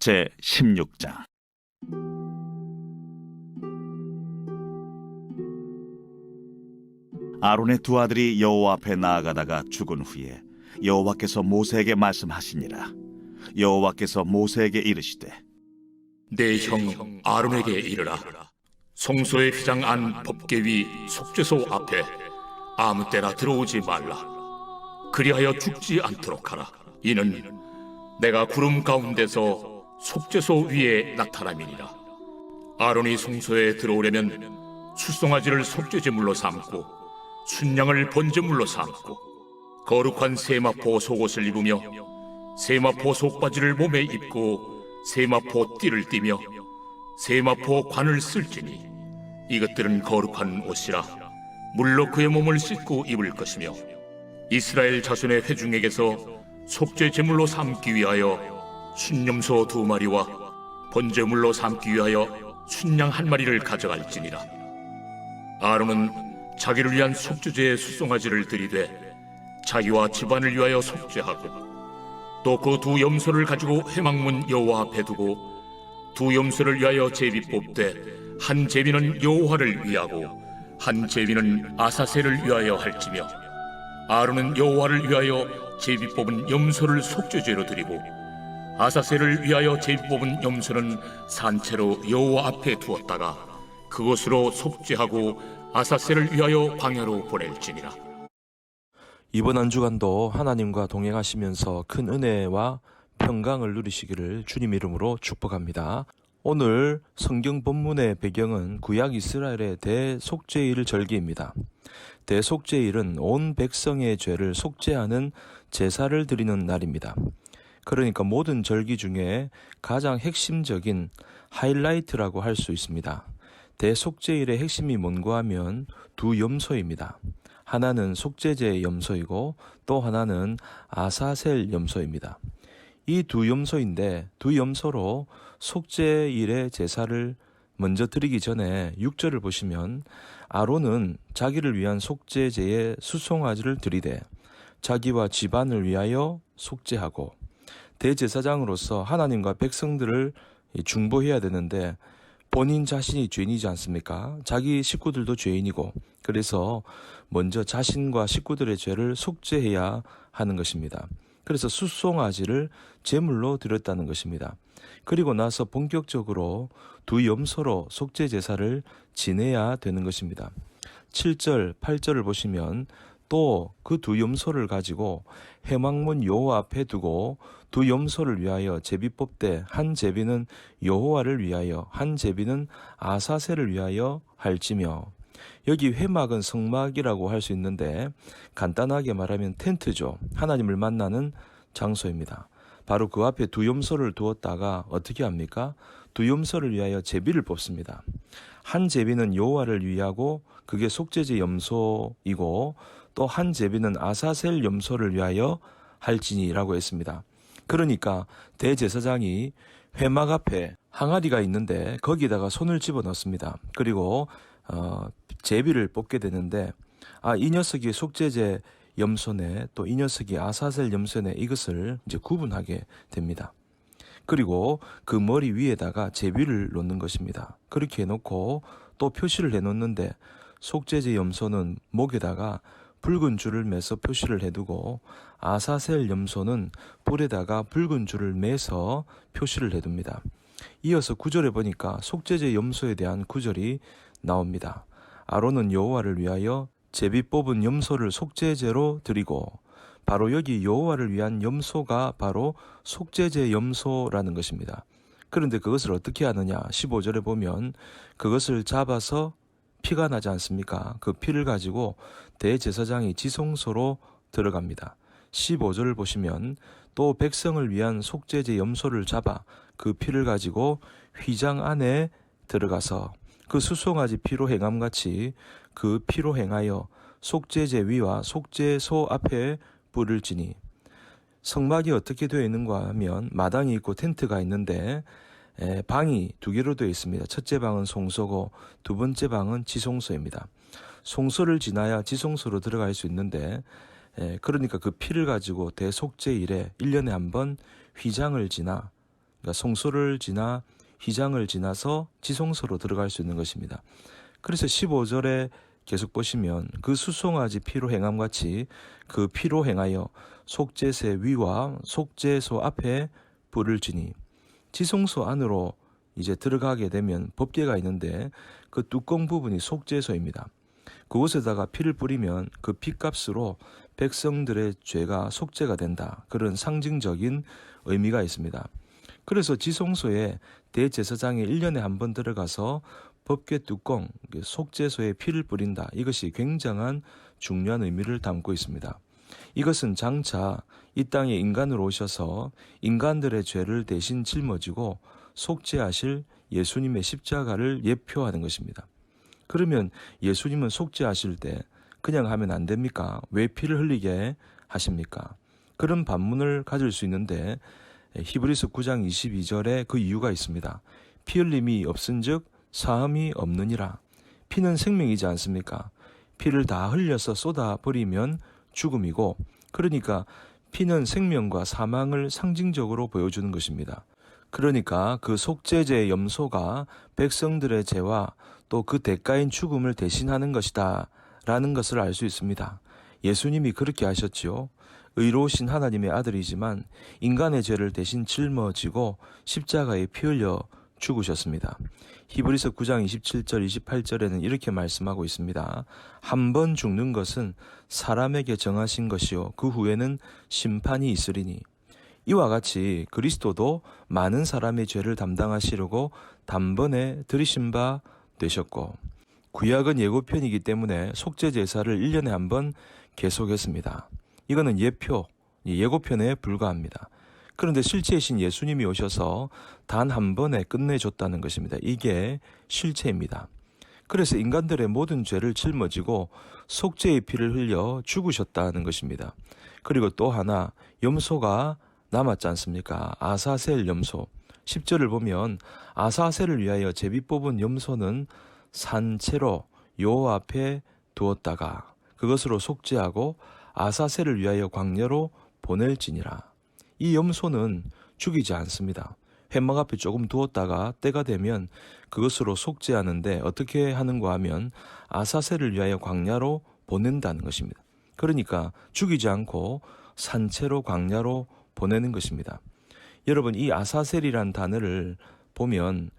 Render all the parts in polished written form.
제 16장. 아론의 두 아들이 여호와 앞에 나아가다가 죽은 후에 여호와께서 모세에게 말씀하시니라. 여호와께서 모세에게 이르시되, 내 형 아론에게 이르라. 성소의 휘장 안 법궤 위 속죄소 앞에 아무 때나 들어오지 말라. 그리하여 죽지 않도록 하라. 이는 내가 구름 가운데서 속죄소 위에 나타남이니라. 아론이 성소에 들어오려면 수송아지를 속죄제물로 삼고 순양을 번제물로 삼고 거룩한 세마포 속옷을 입으며 세마포 속바지를 몸에 입고 세마포 띠를 띠며 세마포 관을 쓸지니 이것들은 거룩한 옷이라 물로 그의 몸을 씻고 입을 것이며 이스라엘 자손의 회중에게서 속죄 제물로 삼기 위하여 순염소 2마리와 번제물로 삼기 위하여 순양 1마리를 가져갈지니라. 아론은 자기를 위한 속죄제의 수송아지를 들이되 자기와 집안을 위하여 속죄하고 또 그 두 염소를 가지고 회막문 여호와 앞에 두고 두 염소를 위하여 제비 뽑되 한 제비는 여호와를 위하고 한 제비는 아사셀을 위하여 할지며 아론은 여호와를 위하여 제비 뽑은 염소를 속죄제로 드리고 아사셀을 위하여 제비 뽑은 염소는 산채로 여호와 앞에 두었다가 그것으로 속죄하고 아사셀을 위하여 광야로 보낼지니라. 이번 한 주간도 하나님과 동행하시면서 큰 은혜와 평강을 누리시기를 주님 이름으로 축복합니다. 오늘 성경 본문의 배경은 구약 이스라엘의 대속죄일 절기입니다. 대속죄일은 온 백성의 죄를 속죄하는 제사를 드리는 날입니다. 그러니까 모든 절기 중에 가장 핵심적인 하이라이트라고 할 수 있습니다. 대속죄일의 핵심이 뭔가 하면 두 염소입니다. 하나는 속죄제의 염소이고 또 하나는 아사셀 염소입니다. 이 두 염소인데 두 염소로 속죄일의 제사를 먼저 드리기 전에 6절을 보시면 아론은 자기를 위한 속죄제의 수송아지를 드리되 자기와 집안을 위하여 속죄하고 대제사장으로서 하나님과 백성들을 중보해야 되는데 본인 자신이 죄인이지 않습니까? 자기 식구들도 죄인이고 그래서 먼저 자신과 식구들의 죄를 속죄해야 하는 것입니다. 그래서 수송아지를 제물로 드렸다는 것입니다. 그리고 나서 본격적으로 두 염소로 속죄 제사를 지내야 되는 것입니다. 7절, 8절을 보시면 또 그 두 염소를 가지고 회막문 여호와 앞에 두고 두 염소를 위하여 제비 뽑되 한 제비는 여호와를 위하여 한 제비는 아사셀을 위하여 할지며 여기 회막은 성막이라고 할 수 있는데 간단하게 말하면 텐트죠. 하나님을 만나는 장소입니다. 바로 그 앞에 두 염소를 두었다가 어떻게 합니까? 두 염소를 위하여 제비를 뽑습니다. 한 제비는 여호와를 위하고 그게 속죄제 염소이고 또 한 제비는 아사셀 염소를 위하여 할지니라고 했습니다. 그러니까 대제사장이 회막 앞에 항아리가 있는데 거기다가 손을 집어넣습니다. 그리고 제비를 뽑게 되는데 이 녀석이 속죄제 염소네 또 이 녀석이 아사셀 염소네 이것을 이제 구분하게 됩니다. 그리고 그 머리 위에다가 제비를 놓는 것입니다. 그렇게 해놓고 또 표시를 해놓는데 속죄제 염소는 목에다가 붉은 줄을 매서 표시를 해두고 아사셀 염소는 뿔에다가 붉은 줄을 매서 표시를 해둡니다. 이어서 9절에 보니까 속죄제 염소에 대한 구절이 나옵니다. 아론은 여호와를 위하여 제비 뽑은 염소를 속죄제로 드리고 바로 여기 여호와를 위한 염소가 바로 속죄제 염소라는 것입니다. 그런데 그것을 어떻게 하느냐 15절에 보면 그것을 잡아서 피가 나지 않습니까? 그 피를 가지고 대제사장이 지성소로 들어갑니다. 15절을 보시면 또 백성을 위한 속죄제 염소를 잡아 그 피를 가지고 휘장 안에 들어가서 그 수송아지 피로 행함같이 그 피로 행하여 속죄제 위와 속죄소 앞에 불을 지니 성막이 어떻게 되어 있는가 하면 마당이 있고 텐트가 있는데 방이 두 개로 되어 있습니다. 첫째 방은 송소고 두 번째 방은 지송소입니다. 송소를 지나야 지송소로 들어갈 수 있는데 그러니까 그 피를 가지고 대속죄일에 1년에 한 번 휘장을 지나 그러니까 성소를 지나 휘장을 지나서 지성소로 들어갈 수 있는 것입니다. 그래서 15절에 계속 보시면 그 수송아지 피로 행함 같이 그 피로 행하여 속죄세 위와 속죄소 앞에 불을 지니, 지성소 안으로 이제 들어가게 되면 법궤가 있는데 그 뚜껑 부분이 속죄소입니다. 그곳에다가 피를 뿌리면 그 피값으로 백성들의 죄가 속죄가 된다. 그런 상징적인 의미가 있습니다. 그래서 지성소에 대제사장이 1년에 한 번 들어가서 법궤 뚜껑, 속죄소에 피를 뿌린다. 이것이 굉장한 중요한 의미를 담고 있습니다. 이것은 장차 이 땅에 인간으로 오셔서 인간들의 죄를 대신 짊어지고 속죄하실 예수님의 십자가를 예표하는 것입니다. 그러면 예수님은 속죄하실 때 그냥 하면 안 됩니까? 왜 피를 흘리게 하십니까? 그런 반문을 가질 수 있는데 히브리서 9장 22절에 그 이유가 있습니다. 피 흘림이 없은즉 사함이 없느니라. 피는 생명이지 않습니까? 피를 다 흘려서 쏟아버리면 죽음이고, 그러니까 피는 생명과 사망을 상징적으로 보여주는 것입니다. 그러니까 그 속죄제의 염소가 백성들의 죄와 또 그 대가인 죽음을 대신하는 것이다 라는 것을 알 수 있습니다. 예수님이 그렇게 하셨지요. 의로우신 하나님의 아들이지만 인간의 죄를 대신 짊어지고 십자가에 피 흘려 죽으셨습니다. 히브리서 9장 27절 28절에는 이렇게 말씀하고 있습니다. 한 번 죽는 것은 사람에게 정하신 것이요 그 후에는 심판이 있으리니, 이와 같이 그리스도도 많은 사람의 죄를 담당하시려고 단번에 들이신 바 되셨고, 구약은 예고편이기 때문에 속죄 제사를 1년에 한 번 계속했습니다. 이거는 예표, 예고편에 불과합니다. 그런데 실체이신 예수님이 오셔서 단 한 번에 끝내줬다는 것입니다. 이게 실체입니다. 그래서 인간들의 모든 죄를 짊어지고 속죄의 피를 흘려 죽으셨다는 것입니다. 그리고 또 하나 염소가 남았지 않습니까? 아사셀 염소. 10절을 보면 아사셀을 위하여 제비 뽑은 염소는 산채로 여호와 앞에 두었다가 그것으로 속죄하고 아사셀을 위하여 광야로 보낼지니라. 이 염소는 죽이지 않습니다. 회막 앞에 조금 두었다가 때가 되면 그것으로 속죄하는데 어떻게 하는가 하면 아사셀을 위하여 광야로 보낸다는 것입니다. 그러니까 죽이지 않고 산채로 광야로 보내는 것입니다. 여러분, 이 아사셀이란 단어를 보면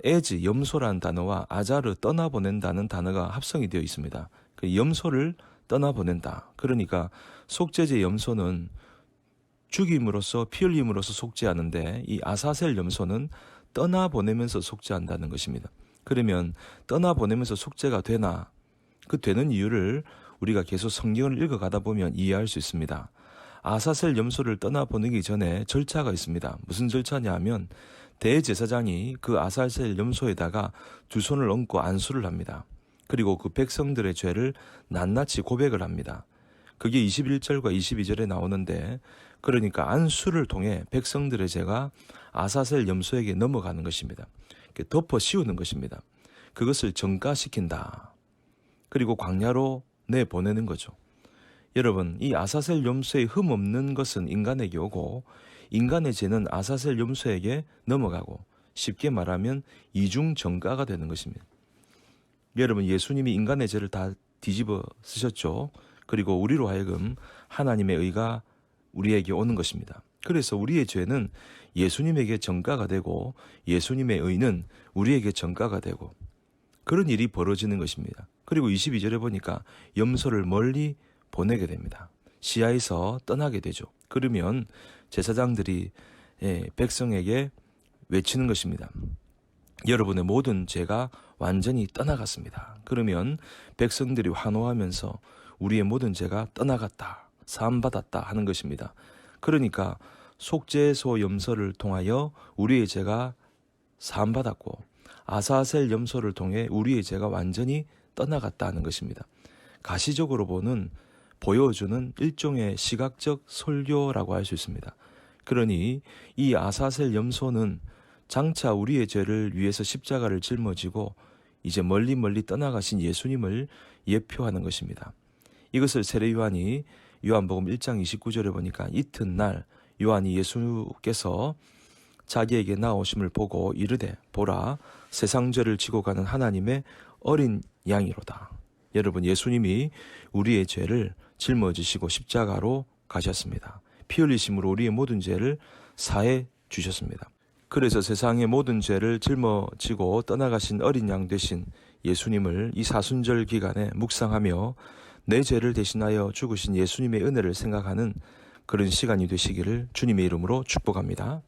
에즈, 염소란 단어와 아자르, 떠나보낸다는 단어가 합성이 되어 있습니다. 그 염소를 떠나보낸다. 그러니까 속죄제 염소는 죽임으로써 피 흘림으로써 속죄하는데 이 아사셀 염소는 떠나보내면서 속죄한다는 것입니다. 그러면 떠나보내면서 속죄가 되나? 그 되는 이유를 우리가 계속 성경을 읽어가다 보면 이해할 수 있습니다. 아사셀 염소를 떠나보내기 전에 절차가 있습니다. 무슨 절차냐 하면 대제사장이 그 아사셀 염소에다가 두 손을 얹고 안수를 합니다. 그리고 그 백성들의 죄를 낱낱이 고백을 합니다. 그게 21절과 22절에 나오는데, 그러니까 안수를 통해 백성들의 죄가 아사셀 염소에게 넘어가는 것입니다. 덮어 씌우는 것입니다. 그것을 정가시킨다. 그리고 광야로 내보내는 거죠. 여러분, 이 아사셀 염소의 흠 없는 것은 인간에게 오고 인간의 죄는 아사셀 염소에게 넘어가고, 쉽게 말하면 이중 정가가 되는 것입니다. 여러분, 예수님이 인간의 죄를 다 뒤집어 쓰셨죠. 그리고 우리로 하여금 하나님의 의가 우리에게 오는 것입니다. 그래서 우리의 죄는 예수님에게 전가가 되고 예수님의 의는 우리에게 전가가 되고 그런 일이 벌어지는 것입니다. 그리고 22절에 보니까 염소를 멀리 보내게 됩니다. 시야에서 떠나게 되죠. 그러면 제사장들이 백성에게 외치는 것입니다. 여러분의 모든 죄가 완전히 떠나갔습니다. 그러면 백성들이 환호하면서 우리의 모든 죄가 떠나갔다, 사함받았다 하는 것입니다. 그러니까 속죄소 염소를 통하여 우리의 죄가 사함받았고 아사셀 염소를 통해 우리의 죄가 완전히 떠나갔다 하는 것입니다. 가시적으로 보여주는 일종의 시각적 설교라고 할 수 있습니다. 그러니 이 아사셀 염소는 장차 우리의 죄를 위해서 십자가를 짊어지고 이제 멀리 떠나가신 예수님을 예표하는 것입니다. 이것을 세례 요한이 요한복음 1장 29절에 보니까 이튿날 요한이 예수께서 자기에게 나오심을 보고 이르되 보라 세상 죄를 지고 가는 하나님의 어린 양이로다. 여러분, 예수님이 우리의 죄를 짊어지시고 십자가로 가셨습니다. 피 흘리심으로 우리의 모든 죄를 사해 주셨습니다. 그래서 세상의 모든 죄를 짊어지고 떠나가신 어린 양 되신 예수님을 이 사순절 기간에 묵상하며 내 죄를 대신하여 죽으신 예수님의 은혜를 생각하는 그런 시간이 되시기를 주님의 이름으로 축복합니다.